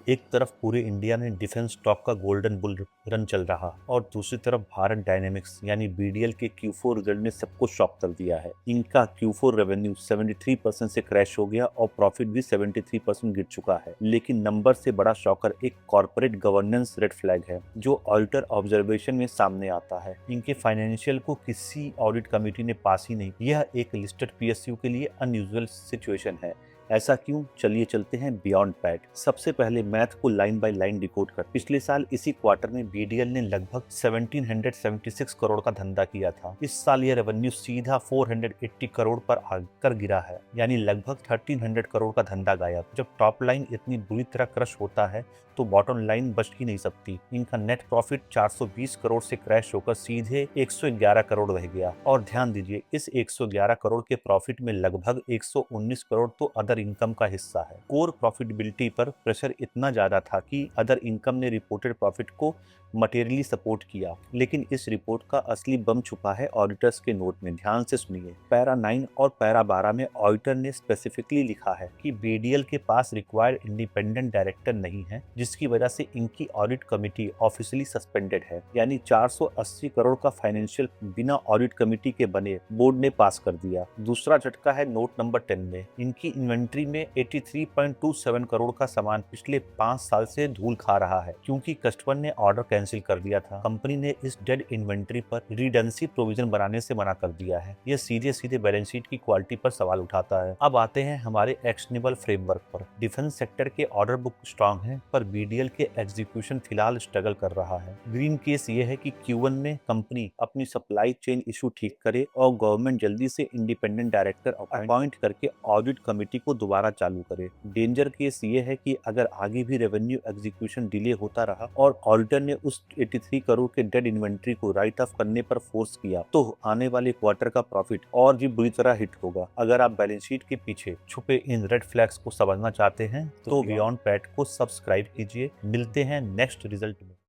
एक तरफ पूरे इंडिया में डिफेंस स्टॉक का गोल्डन बुल रन चल रहा और दूसरी तरफ भारत डायनेमिक्स यानी बीडीएल के Q4 रिजल्ट ने सबको शॉक कर दिया है। इनका Q4 रेवेन्यू 73% से क्रैश हो गया और प्रॉफिट भी 73% गिर चुका है। लेकिन नंबर से बड़ा शॉकर एक कॉर्पोरेट गवर्नेंस रेड फ्लैग है जो ऑडिटर ऑब्जर्वेशन में सामने आता है। इनके फाइनेंशियल को किसी ऑडिट कमेटी ने पास ही नहीं। यह एक लिस्टेड पीएसयू के लिए अनयूजुअल सिचुएशन है। ऐसा क्यों? चलिए चलते हैं बियॉन्ड पैट। सबसे पहले मैथ को लाइन बाय लाइन डिकोड कर। पिछले साल इसी क्वार्टर में बीडीएल ने लगभग 1776 करोड़ का धंधा किया था। इस साल यह रेवेन्यू सीधा 480 करोड़ पर आकर गिरा है, यानी लगभग 1300 करोड़ का धंधा गायब। जब टॉप लाइन इतनी बुरी तरह क्रश होता है तो बॉटम लाइन बच ही नहीं सकती। इनका नेट प्रॉफिट 420 करोड़ से क्रैश होकर सीधे 111 करोड़ रह गया। और ध्यान दीजिए, इस 111 करोड़ के प्रॉफिट में लगभग 119 करोड़ तो अदर इनकम का हिस्सा है। कोर प्रॉफिटेबिलिटी पर प्रेशर इतना ज्यादा था कि अदर इनकम ने रिपोर्टेड प्रॉफिट को मटेरियली सपोर्ट किया। लेकिन इस रिपोर्ट का असली बम छुपा है ऑडिटर्स के नोट में। ध्यान से सुनिए। पैरा 9 और पैरा 12 में ऑडिटर ने स्पेसिफिकली लिखा है कि बीडीएल के पास रिक्वायर्ड इंडिपेंडेंट डायरेक्टर नहीं है, जिसकी वजह से इनकी ऑडिट कमेटी ऑफिशियली सस्पेंडेड है। यानी 480 करोड़ का फाइनेंशियल बिना ऑडिट कमेटी के बने बोर्ड ने पास कर दिया। दूसरा झटका है नोट नंबर 10 में। इनकी इन्वेंट्री में 83.27 करोड़ का सामान पिछले 5 साल से धूल खा रहा है, क्योंकि कस्टमर ने ऑर्डर कैंसिल कर दिया था। कंपनी ने इस डेड इन्वेंट्री पर रिडेंसी प्रोविजन बनाने से मना कर दिया है। यह सीधे सीधे बैलेंस शीट की क्वालिटी पर सवाल उठाता है। अब आते हैं हमारे एक्शनेबल फ्रेमवर्क पर। डिफेंस सेक्टर के ऑर्डर बुक स्ट्रांग है, पर बीडीएल के एग्जीक्यूशन फिलहाल स्ट्रगल कर रहा है। ग्रीन केस ये है कि Q1 में कंपनी अपनी सप्लाई चेन इशू ठीक करे और गवर्नमेंट जल्दी से इंडिपेंडेंट डायरेक्टर अपॉइंट करके ऑडिट कमेटी को दोबारा चालू करे। डेंजर केस ये है कि अगर आगे भी रेवेन्यू एग्जीक्यूशन डिले होता रहा और ऑडिटर ने उस 83 करोड़ के डेड इन्वेंट्री को राइट ऑफ करने पर फोर्स किया, तो आने वाले क्वार्टर का प्रॉफिट और भी बुरी तरह हिट होगा। अगर आप बैलेंस शीट के पीछे छुपे इन रेड फ्लैग्स को समझना चाहते हैं तो बियॉन्ड पैट को सब्सक्राइब कीजिए। मिलते हैं नेक्स्ट रिजल्ट में।